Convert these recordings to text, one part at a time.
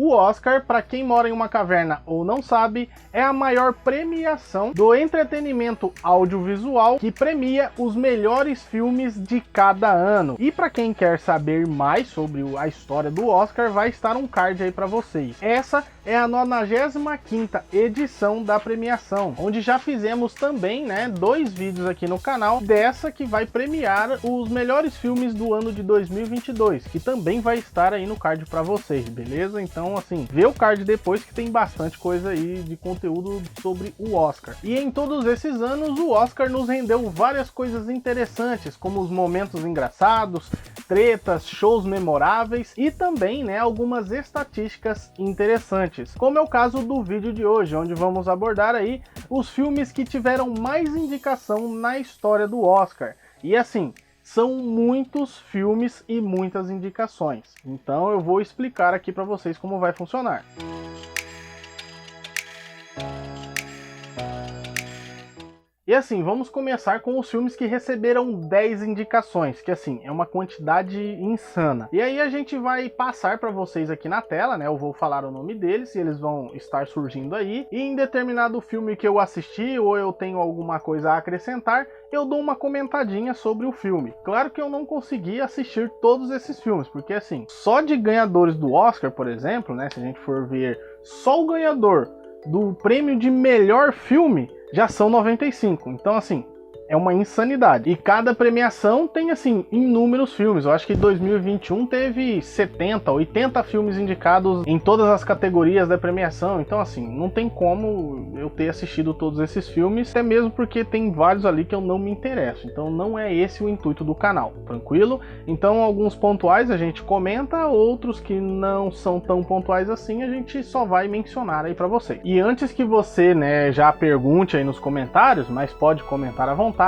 O Oscar, para quem mora em uma caverna ou não sabe, é a maior premiação do entretenimento audiovisual que premia os melhores filmes de cada ano. E para quem quer saber mais sobre a história do Oscar, vai estar um card aí para vocês. Essa é a 95ª edição da premiação, onde já fizemos também, 2 vídeos aqui no canal dessa que vai premiar os melhores filmes do ano de 2022, que também vai estar aí no card para vocês, beleza? Então, assim, vê o card depois que tem bastante coisa aí de conteúdo sobre o Oscar. E em todos esses anos, o Oscar nos rendeu várias coisas interessantes, como os momentos engraçados, tretas, shows memoráveis e também, algumas estatísticas interessantes, como é o caso do vídeo de hoje, onde vamos abordar aí os filmes que tiveram mais indicação na história do Oscar. E assim, são muitos filmes e muitas indicações. Então eu vou explicar aqui para vocês como vai funcionar. E assim, vamos começar com os filmes que receberam 10 indicações, que assim, é uma quantidade insana. E aí a gente vai passar para vocês aqui na tela, eu vou falar o nome deles e eles vão estar surgindo aí. E em determinado filme que eu assisti ou eu tenho alguma coisa a acrescentar, eu dou uma comentadinha sobre o filme. Claro que eu não consegui assistir todos esses filmes, porque assim, só de ganhadores do Oscar, por exemplo, se a gente for ver só o ganhador do prêmio de melhor filme, já são 95, então assim, é uma insanidade. E cada premiação tem assim, inúmeros filmes. Eu acho que 2021 teve 70, 80 filmes indicados em todas as categorias da premiação. Então assim, não tem como eu ter assistido todos esses filmes, até mesmo porque tem vários ali que eu não me interesso. Então não é esse o intuito do canal, tranquilo? Então alguns pontuais a gente comenta, outros que não são tão pontuais assim, a gente só vai mencionar aí pra você. E antes que você, já pergunte aí nos comentários, mas pode comentar à vontade,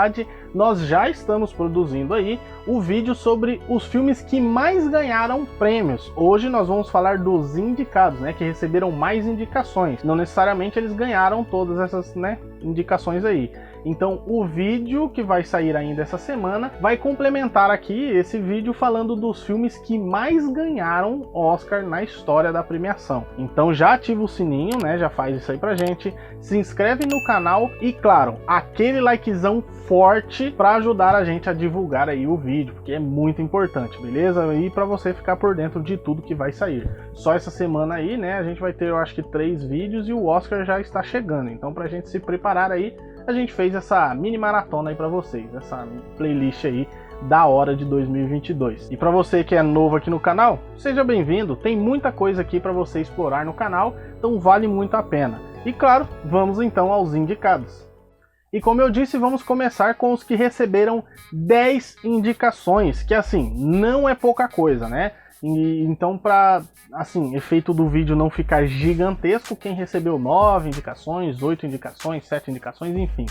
nós já estamos produzindo aí o vídeo sobre os filmes que mais ganharam prêmios. Hoje nós vamos falar dos indicados, que receberam mais indicações. Não necessariamente eles ganharam todas essas, indicações aí. Então o vídeo que vai sair ainda essa semana vai complementar aqui esse vídeo falando dos filmes que mais ganharam Oscar na história da premiação. Então já ativa o sininho, já faz isso aí pra gente, se inscreve no canal e claro, aquele likezão forte para ajudar a gente a divulgar aí o vídeo, porque é muito importante, beleza? E para você ficar por dentro de tudo que vai sair. Só essa semana aí, a gente vai ter, eu acho que 3 vídeos e o Oscar já está chegando. Então pra gente se preparar aí, a gente fez essa mini maratona aí para vocês, essa playlist aí da hora de 2022. E para você que é novo aqui no canal, seja bem-vindo, tem muita coisa aqui para você explorar no canal, então vale muito a pena. E claro, vamos então aos indicados. E como eu disse, vamos começar com os que receberam 10 indicações, que assim, não é pouca coisa, E, então, para assim, efeito do vídeo não ficar gigantesco, quem recebeu 9 indicações, 8 indicações, 7 indicações, enfim,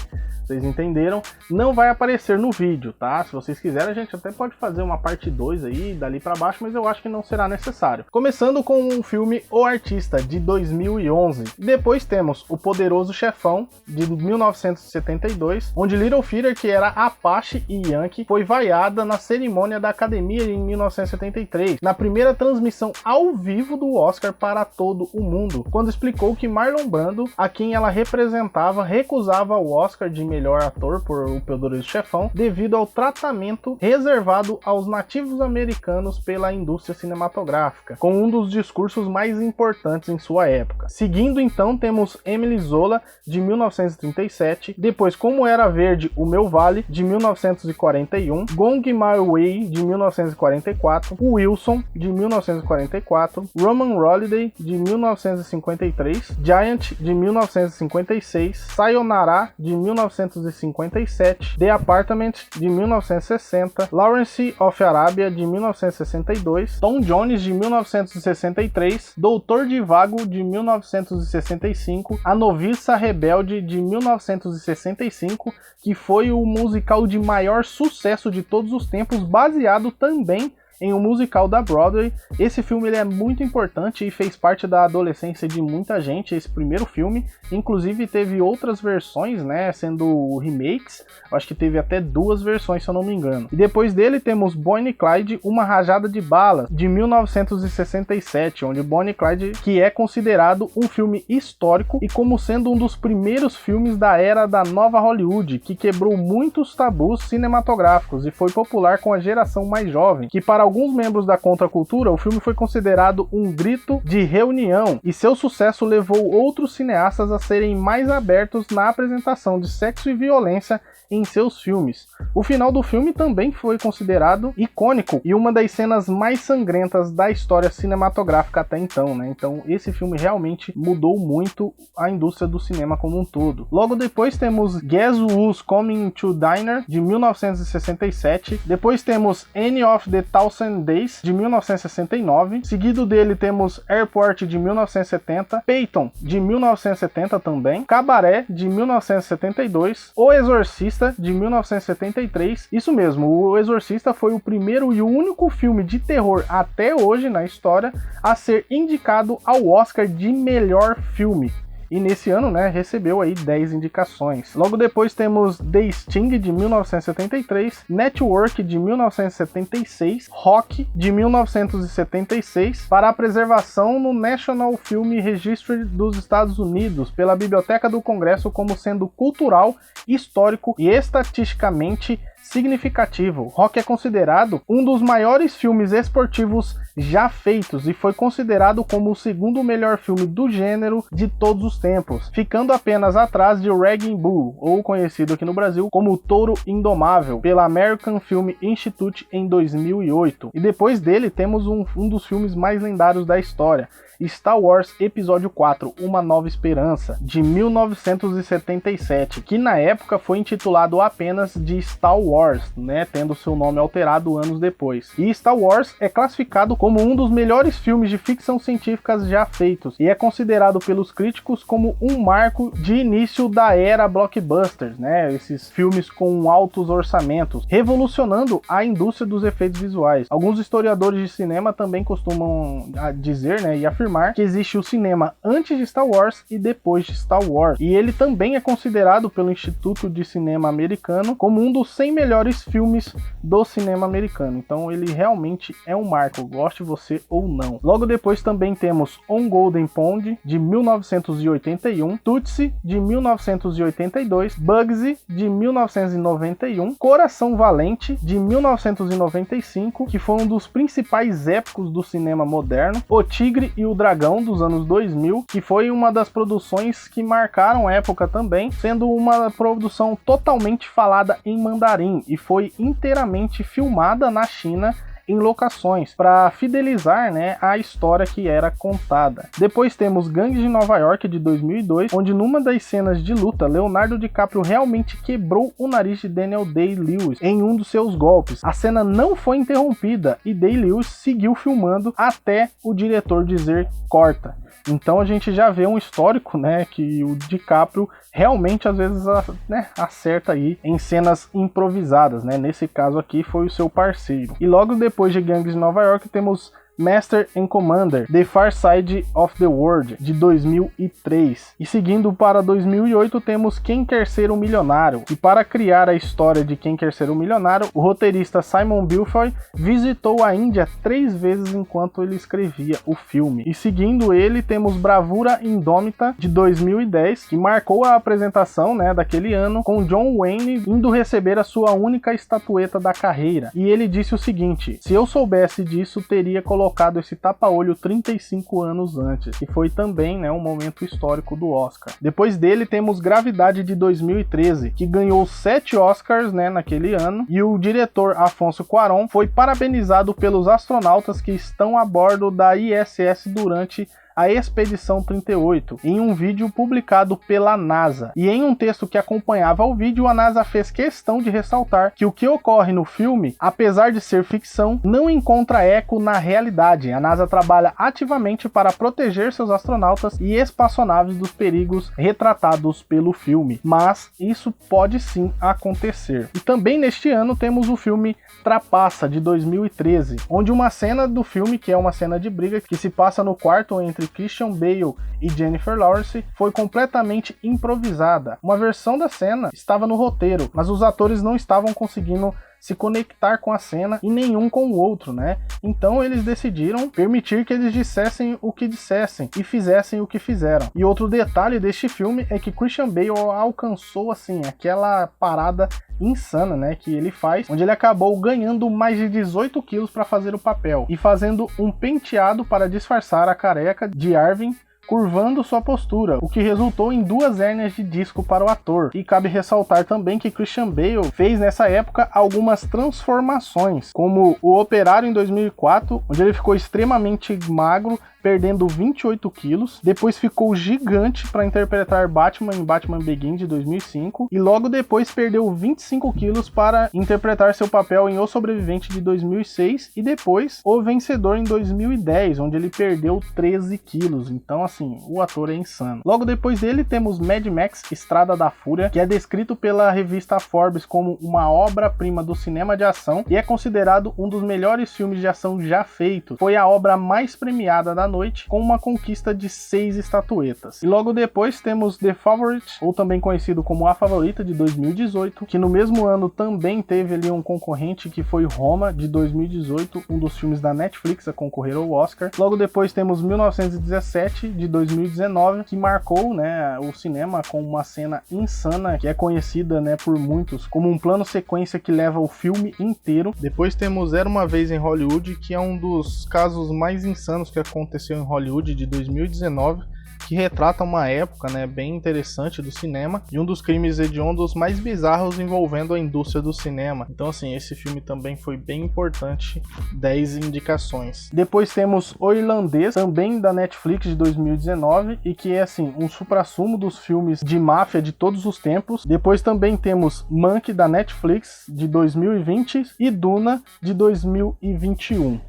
vocês entenderam, não vai aparecer no vídeo, tá? Se vocês quiserem, a gente até pode fazer uma parte 2 aí, dali para baixo, mas eu acho que não será necessário. Começando com o filme O Artista, de 2011. Depois temos O Poderoso Chefão, de 1972, onde Little Feather, que era Apache e Yankee, foi vaiada na cerimônia da Academia em 1973, na primeira transmissão ao vivo do Oscar para todo o mundo, quando explicou que Marlon Brando, a quem ela representava, recusava o Oscar de melhor ator por O Poderoso Chefão devido ao tratamento reservado aos nativos americanos pela indústria cinematográfica, com um dos discursos mais importantes em sua época. Seguindo então temos Emile Zola, de 1937, depois Como Era Verde o Meu Vale, de 1941, Gong My Way, de 1944, Wilson, de 1944, Roman Holiday, de 1953, Giant, de 1956, Sayonara, de 1957, The Apartment, de 1960, Lawrence of Arabia, de 1962, Tom Jones, de 1963, Doutor Divago, de 1965, A Noviça Rebelde, de 1965, que foi o musical de maior sucesso de todos os tempos, baseado também em um musical da Broadway. Esse filme ele é muito importante e fez parte da adolescência de muita gente, esse primeiro filme. Inclusive teve outras versões, né, sendo remakes. Eu acho que teve até 2 versões, se eu não me engano. E depois dele temos Bonnie e Clyde, Uma Rajada de Balas, de 1967, onde Bonnie e Clyde, que é considerado um filme histórico e como sendo um dos primeiros filmes da era da nova Hollywood, que quebrou muitos tabus cinematográficos e foi popular com a geração mais jovem, que para alguns membros da contracultura, o filme foi considerado um grito de reunião, e seu sucesso levou outros cineastas a serem mais abertos na apresentação de sexo e violência em seus filmes. O final do filme também foi considerado icônico e uma das cenas mais sangrentas da história cinematográfica até então, né? Então esse filme realmente mudou muito a indústria do cinema como um todo. Logo depois temos Guess Who's Coming to Dinner, de 1967. Depois temos Annie of the Thousand Days, de 1969. Seguido dele temos Airport, de 1970. Peyton, de 1970 também. Cabaré, de 1972. O Exorcista, de 1973. Isso mesmo, O Exorcista foi o primeiro e o único filme de terror até hoje na história a ser indicado ao Oscar de melhor filme. E nesse ano, né, recebeu aí 10 indicações. Logo depois temos The Sting, de 1973, Network, de 1976, Rock, de 1976, para a preservação no National Film Registry dos Estados Unidos, pela Biblioteca do Congresso, como sendo cultural, histórico e estatisticamente significativo. Rock é considerado um dos maiores filmes esportivos já feitos e foi considerado como o segundo melhor filme do gênero de todos os tempos, ficando apenas atrás de Raging Bull, ou conhecido aqui no Brasil como Touro Indomável, pela American Film Institute em 2008. E depois dele temos um dos filmes mais lendários da história, Star Wars Episódio 4, Uma Nova Esperança, de 1977, que na época foi intitulado apenas de Star Wars, né, tendo seu nome alterado anos depois. E Star Wars é classificado como um dos melhores filmes de ficção científica já feitos, e é considerado pelos críticos como um marco de início da era blockbusters, né, esses filmes com altos orçamentos, revolucionando a indústria dos efeitos visuais. Alguns historiadores de cinema também costumam dizer, né, e afirmar que existe o cinema antes de Star Wars e depois de Star Wars. E ele também é considerado pelo Instituto de Cinema Americano como um dos 100 melhores filmes do cinema americano. Então ele realmente é um marco, goste você ou não. Logo depois também temos On Golden Pond, de 1981, Tootsie, de 1982, Bugsy, de 1991, Coração Valente, de 1995, que foi um dos principais épicos do cinema moderno, O Tigre e o Dragão, dos anos 2000, que foi uma das produções que marcaram a época também, sendo uma produção totalmente falada em mandarim e foi inteiramente filmada na China em locações para fidelizar, né, a história que era contada. Depois temos Gangues de Nova York, de 2002, onde numa das cenas de luta, Leonardo DiCaprio realmente quebrou o nariz de Daniel Day-Lewis em um dos seus golpes. A cena não foi interrompida e Day-Lewis seguiu filmando até o diretor dizer corta. Então a gente já vê um histórico, né, que o DiCaprio realmente às vezes, né, acerta aí em cenas improvisadas, né? Nesse caso aqui foi o seu parceiro. E logo depois de Gangues de Nova York temos Master and Commander, The Far Side of the World, de 2003. E seguindo para 2008 temos Quem Quer Ser um Milionário. E para criar a história de Quem Quer Ser um Milionário, o roteirista Simon Beaufoy visitou a Índia 3 vezes enquanto ele escrevia o filme. E seguindo ele temos Bravura Indômita, de 2010, que marcou a apresentação, né, daquele ano, com John Wayne indo receber a sua única estatueta da carreira. E ele disse o seguinte: se eu soubesse disso, teria colocado esse tapa-olho 35 anos antes, e foi também, né, um momento histórico do Oscar. Depois dele temos Gravidade, de 2013, que ganhou 7 Oscars, né, naquele ano, e o diretor Afonso Cuarón foi parabenizado pelos astronautas que estão a bordo da ISS durante A Expedição 38, em um vídeo publicado pela NASA. E em um texto que acompanhava o vídeo, a NASA fez questão de ressaltar que o que ocorre no filme, apesar de ser ficção, não encontra eco na realidade. A NASA trabalha ativamente para proteger seus astronautas e espaçonaves dos perigos retratados pelo filme, mas isso pode sim acontecer. E também neste ano temos o filme Trapaça, de 2013, onde uma cena do filme, que é uma cena de briga que se passa no quarto entre Christian Bale e Jennifer Lawrence, foi completamente improvisada. Uma versão da cena estava no roteiro, mas os atores não estavam conseguindo se conectar com a cena e nenhum com o outro, né? Então eles decidiram permitir que eles dissessem o que dissessem e fizessem o que fizeram. E outro detalhe deste filme é que Christian Bale alcançou assim aquela parada insana, né, que ele faz, onde ele acabou ganhando mais de 18 quilos para fazer o papel e fazendo um penteado para disfarçar a careca de Arvin, curvando sua postura, o que resultou em 2 hérnias de disco para o ator. E cabe ressaltar também que Christian Bale fez nessa época algumas transformações, como o Operário em 2004, onde ele ficou extremamente magro, perdendo 28 quilos, depois ficou gigante para interpretar Batman em Batman Begins de 2005, e logo depois perdeu 25 quilos para interpretar seu papel em O Sobrevivente de 2006, e depois O Vencedor em 2010, onde ele perdeu 13 quilos, então assim, o ator é insano. Logo depois dele temos Mad Max Estrada da Fúria, que é descrito pela revista Forbes como uma obra-prima do cinema de ação, e é considerado um dos melhores filmes de ação já feitos. Foi a obra mais premiada da noite, com uma conquista de 6 estatuetas. E logo depois temos The Favorite, ou também conhecido como A Favorita, de 2018, que no mesmo ano também teve ali um concorrente, que foi Roma, de 2018, um dos filmes da Netflix a concorrer ao Oscar. Logo depois temos 1917, de 2019, que marcou, né, o cinema com uma cena insana, que é conhecida, né, por muitos como um plano sequência que leva o filme inteiro. Depois temos Era Uma Vez em Hollywood, que é um dos casos mais insanos que aconteceu em Hollywood, de 2019, que retrata uma época, né, bem interessante do cinema, e um dos crimes hediondos mais bizarros envolvendo a indústria do cinema. Então assim, esse filme também foi bem importante, 10 indicações. Depois temos O Irlandês, também da Netflix, de 2019, e que é assim, um suprassumo dos filmes de máfia de todos os tempos. Depois também temos Mank, da Netflix, de 2020, e Duna, de 2021.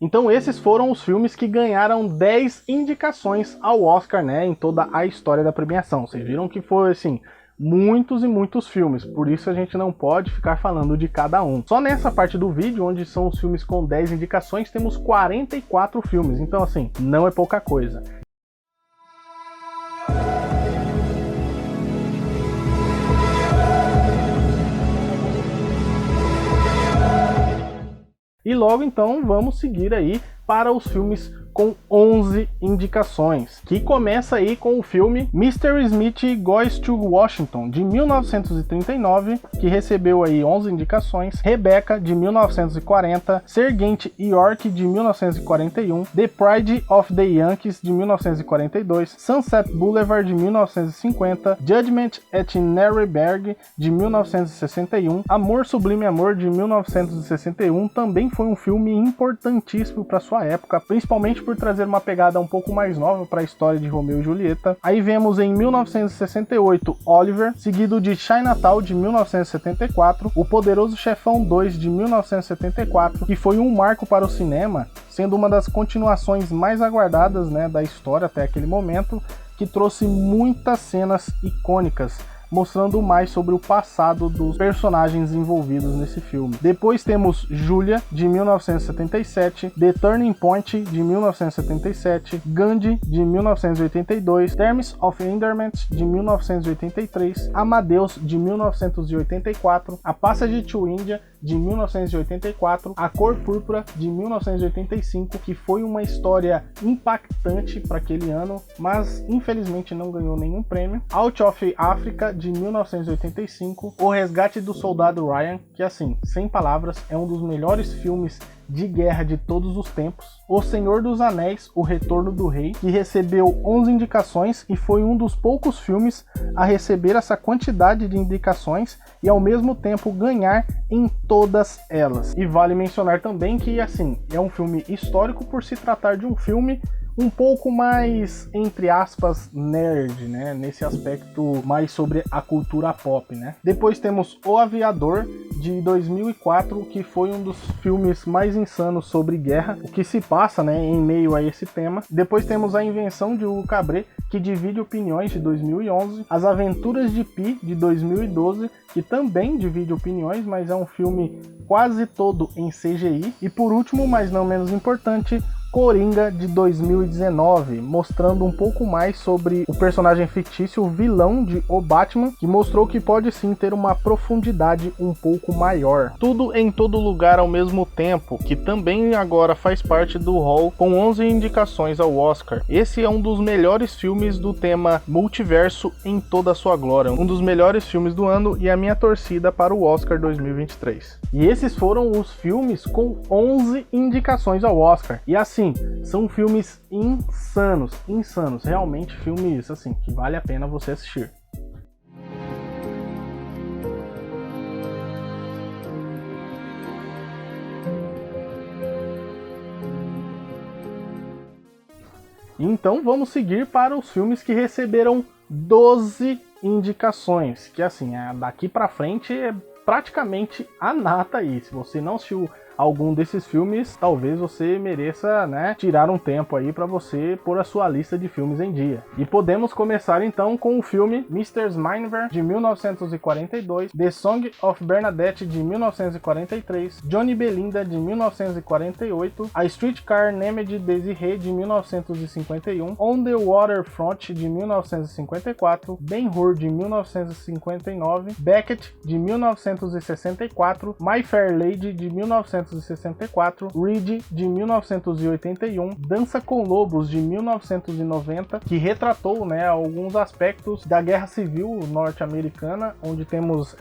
Então esses foram os filmes que ganharam 10 indicações ao Oscar, né, em toda a história da premiação. Vocês viram que foi, assim, muitos e muitos filmes, por isso a gente não pode ficar falando de cada um. Só nessa parte do vídeo, onde são os filmes com 10 indicações, temos 44 filmes, então assim, não é pouca coisa. E logo então vamos seguir aí para os filmes com 11 indicações, que começa aí com o filme Mr. Smith Goes to Washington, de 1939, que recebeu aí 11 indicações, Rebecca, de 1940, Sergeant York, de 1941, The Pride of the Yankees, de 1942, Sunset Boulevard, de 1950, Judgment at Nuremberg, de 1961, Amor Sublime Amor, de 1961, também foi um filme importantíssimo para sua época, principalmente por trazer uma pegada um pouco mais nova para a história de Romeu e Julieta. Aí vemos em 1968 Oliver, seguido de Chinatown, de 1974, O Poderoso Chefão 2, de 1974, que foi um marco para o cinema, sendo uma das continuações mais aguardadas, né, da história até aquele momento, que trouxe muitas cenas icônicas, mostrando mais sobre o passado dos personagens envolvidos nesse filme. Depois temos Julia, de 1977, The Turning Point, de 1977, Gandhi, de 1982, Terms of Endearment, de 1983, Amadeus, de 1984, A Passage to India, de 1984, A Cor Púrpura, de 1985, que foi uma história impactante para aquele ano, mas infelizmente não ganhou nenhum prêmio. Out of Africa, de 1985, O Resgate do Soldado Ryan, que assim, sem palavras, é um dos melhores filmes de guerra de todos os tempos. O Senhor dos Anéis, O Retorno do Rei, que recebeu 11 indicações e foi um dos poucos filmes a receber essa quantidade de indicações e ao mesmo tempo ganhar em todas elas. E vale mencionar também que, assim, é um filme histórico por se tratar de um filme um pouco mais, entre aspas, nerd, né? Nesse aspecto mais sobre a cultura pop, né? Depois temos O Aviador, de 2004, que foi um dos filmes mais insanos sobre guerra, o que se passa, né, em meio a esse tema. Depois temos A Invenção de Hugo Cabret, que divide opiniões, de 2011. As Aventuras de Pi, de 2012, que também divide opiniões, mas é um filme quase todo em CGI. E por último, mas não menos importante, Coringa, de 2019, mostrando um pouco mais sobre o personagem fictício, o vilão de O Batman, que mostrou que pode sim ter uma profundidade um pouco maior. Tudo em Todo Lugar ao Mesmo Tempo, que também agora faz parte do hall, com 11 indicações ao Oscar. Esse é um dos melhores filmes do tema multiverso em toda a sua glória, um dos melhores filmes do ano e a minha torcida para o Oscar 2023. E esses foram os filmes com 11 indicações ao Oscar. E assim, são filmes insanos, realmente filmes assim que vale a pena você assistir. Então vamos seguir para os filmes que receberam 12 indicações, que assim, daqui para frente é praticamente a nata aí. Se você não assistiu algum desses filmes, talvez você mereça, né, tirar um tempo aí para você pôr a sua lista de filmes em dia. E podemos começar então com o filme Mr. Smyver, de 1942, The Song of Bernadette, de 1943, Johnny Belinda, de 1948, A Streetcar Named Desiree, de 1951, On the Waterfront, de 1954, Ben-Hur, de 1959, Beckett, de 1964, My Fair Lady, de 1964, Reed, de 1981, Dança com Lobos, de 1990, que retratou, né, alguns aspectos da Guerra Civil norte-americana, onde temos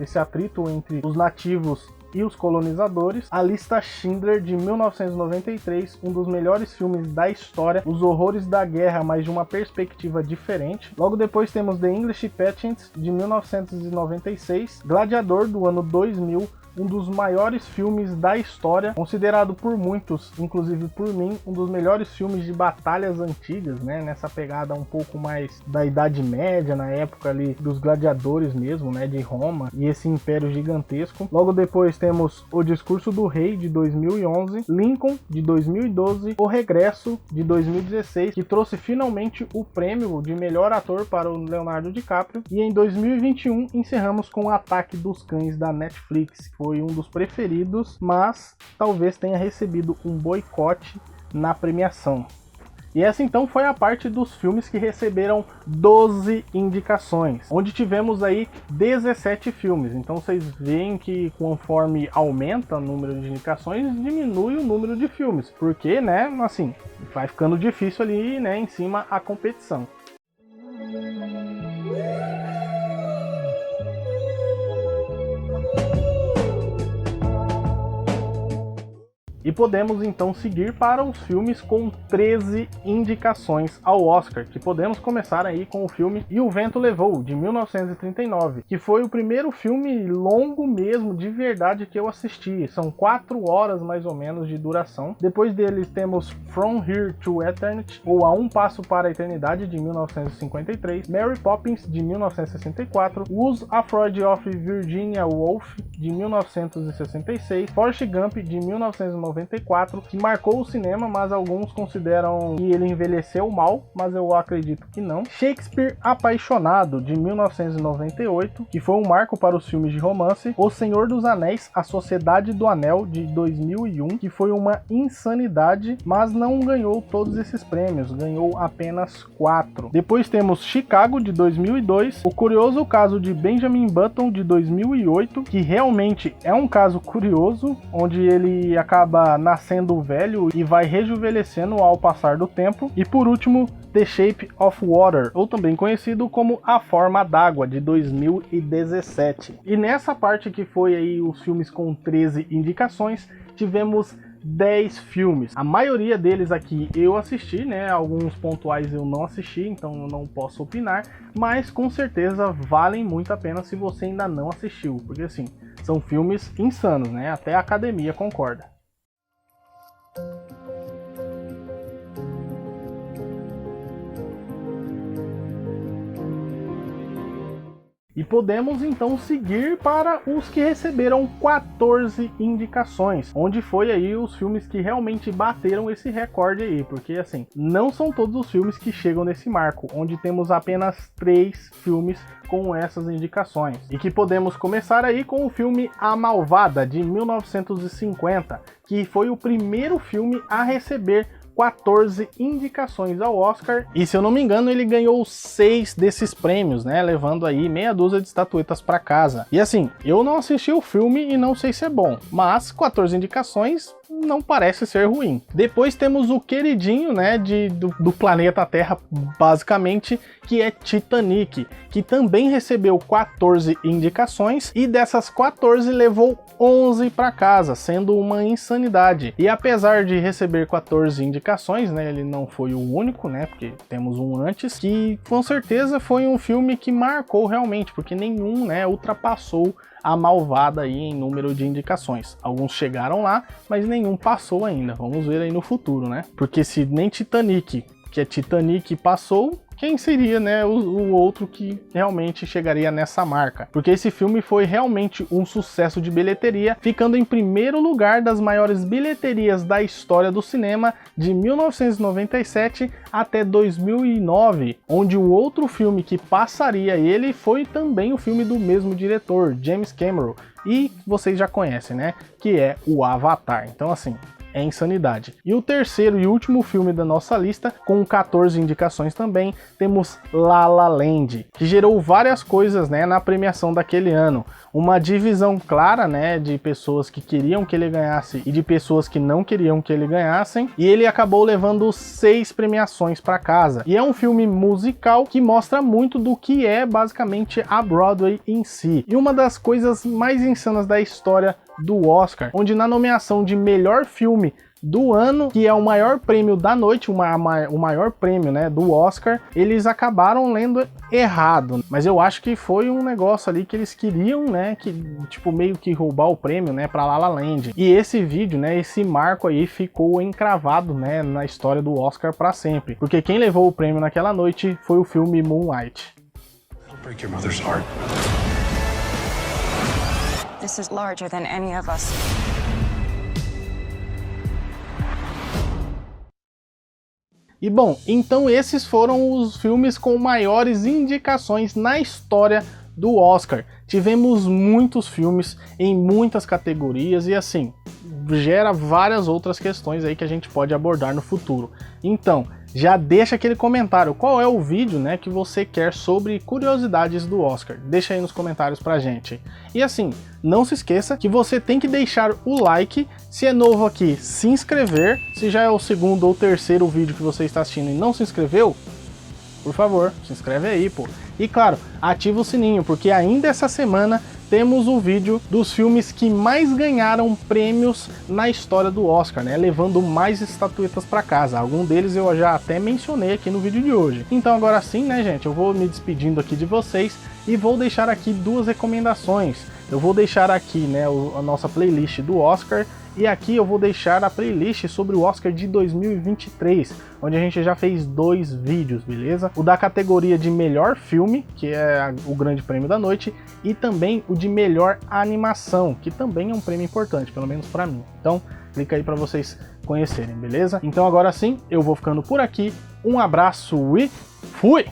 esse atrito entre os nativos e os colonizadores. A Lista Schindler, de 1993, um dos melhores filmes da história, os horrores da guerra, mas de uma perspectiva diferente. Logo depois temos The English Patient, de 1996, Gladiador, do ano 2000, um dos maiores filmes da história, considerado por muitos, inclusive por mim, um dos melhores filmes de batalhas antigas, né? Nessa pegada um pouco mais da Idade Média, na época ali dos gladiadores mesmo, né? De Roma e esse império gigantesco. Logo depois temos O Discurso do Rei, de 2011, Lincoln, de 2012, O Regresso, de 2016, que trouxe finalmente o prêmio de melhor ator para o Leonardo DiCaprio. E em 2021 encerramos com O Ataque dos Cães, da Netflix. Foi um dos preferidos, mas talvez tenha recebido um boicote na premiação. E essa então foi a parte dos filmes que receberam 12 indicações, onde tivemos aí 17 filmes. Então vocês veem que conforme aumenta o número de indicações, diminui o número de filmes, porque, né, assim, vai ficando difícil ali, né, em cima a competição. E podemos então seguir para os filmes com 13 indicações ao Oscar, que podemos começar aí com o filme E o Vento Levou, de 1939, que foi o primeiro filme longo mesmo, de verdade, que eu assisti. São 4 horas mais ou menos de duração. Depois deles temos From Here to Eternity, ou A Um Passo para a Eternidade, de 1953, Mary Poppins, de 1964, Was Afraid of Virginia Woolf, de 1966, Forrest Gump, de 1994, que marcou o cinema, mas alguns consideram que ele envelheceu mal, mas eu acredito que não. Shakespeare Apaixonado, de 1998, que foi um marco para os filmes de romance. O Senhor dos Anéis, A Sociedade do Anel, de 2001, que foi uma insanidade, mas não ganhou todos esses prêmios, ganhou apenas 4. Depois temos Chicago, de 2002, O Curioso Caso de Benjamin Button, de 2008, que realmente é um caso curioso, onde ele acaba nascendo velho e vai rejuvenescendo ao passar do tempo. E por último, The Shape of Water, ou também conhecido como A Forma d'Água, de 2017. E nessa parte que foi aí os filmes com 13 indicações, tivemos 10 filmes. A maioria deles aqui eu assisti, né? Alguns pontuais eu não assisti, então eu não posso opinar, mas com certeza valem muito a pena se você ainda não assistiu, porque assim, são filmes insanos, né? Até a academia concorda. E podemos então seguir para os que receberam 14 indicações, onde foi aí os filmes que realmente bateram esse recorde aí, porque assim, não são todos os filmes que chegam nesse marco, onde temos apenas 3 filmes com essas indicações. E que podemos começar aí com o filme A Malvada, de 1950, que foi o primeiro filme a receber 14 indicações ao Oscar, e se eu não me engano ele ganhou 6 desses prêmios, né, levando aí meia dúzia de estatuetas para casa. E assim, eu não assisti o filme e não sei se é bom, mas 14 indicações não parece ser ruim. Depois temos o queridinho, né, do planeta Terra, basicamente, que é Titanic, que também recebeu 14 indicações, e dessas 14 levou 11 para casa, sendo uma insanidade. E apesar de receber 14 indicações, né, ele não foi o único, né, porque temos um antes, que com certeza foi um filme que marcou realmente, porque nenhum, né, ultrapassou A Malvada aí em número de indicações. Alguns chegaram lá, mas nenhum passou ainda. Vamos ver aí no futuro, né? Porque se nem Titanic, que é Titanic, passou, quem seria, né, o outro que realmente chegaria nessa marca? Porque esse filme foi realmente um sucesso de bilheteria, ficando em primeiro lugar das maiores bilheterias da história do cinema de 1997 até 2009, onde o outro filme que passaria ele foi também o filme do mesmo diretor, James Cameron, e vocês já conhecem, né, que é o Avatar. Então assim, é insanidade. E o terceiro e último filme da nossa lista, com 14 indicações também, temos La La Land, que gerou várias coisas, né, na premiação daquele ano. Uma divisão clara, né, de pessoas que queriam que ele ganhasse e de pessoas que não queriam que ele ganhassem, e ele acabou levando 6 premiações para casa. E é um filme musical que mostra muito do que é basicamente a Broadway em si. E uma das coisas mais insanas da história do Oscar, onde na nomeação de melhor filme do ano, que é o maior prêmio da noite, o maior prêmio, né, do Oscar, eles acabaram lendo errado. Mas eu acho que foi um negócio ali que eles queriam, né, que tipo meio que roubar o prêmio, né, para La La Land. E esse vídeo, né, esse marco aí ficou encravado, né, na história do Oscar para sempre, porque quem levou o prêmio naquela noite foi o filme Moonlight. It'll break your mother's heart. This is larger than any of us. E bom, então esses foram os filmes com maiores indicações na história do Oscar. Tivemos muitos filmes em muitas categorias e assim, gera várias outras questões aí que a gente pode abordar no futuro. Então, já deixa aquele comentário, qual é o vídeo, né, que você quer sobre curiosidades do Oscar? Deixa aí nos comentários pra gente. E assim, não se esqueça que você tem que deixar o like, se é novo aqui, se inscrever, se já é o segundo ou terceiro vídeo que você está assistindo e não se inscreveu, por favor, se inscreve aí, pô. E claro, ativa o sininho, porque ainda essa semana temos o vídeo dos filmes que mais ganharam prêmios na história do Oscar, né? Levando mais estatuetas para casa. Algum deles eu já até mencionei aqui no vídeo de hoje. Então agora sim, né, gente? Eu vou me despedindo aqui de vocês e vou deixar aqui 2 recomendações. Eu vou deixar aqui, né, a nossa playlist do Oscar, e aqui eu vou deixar a playlist sobre o Oscar de 2023, onde a gente já fez 2 vídeos, beleza? O da categoria de melhor filme, que é o grande prêmio da noite, e também o de melhor animação, que também é um prêmio importante, pelo menos para mim. Então, clica aí para vocês conhecerem, beleza? Então agora sim, eu vou ficando por aqui. Um abraço e fui!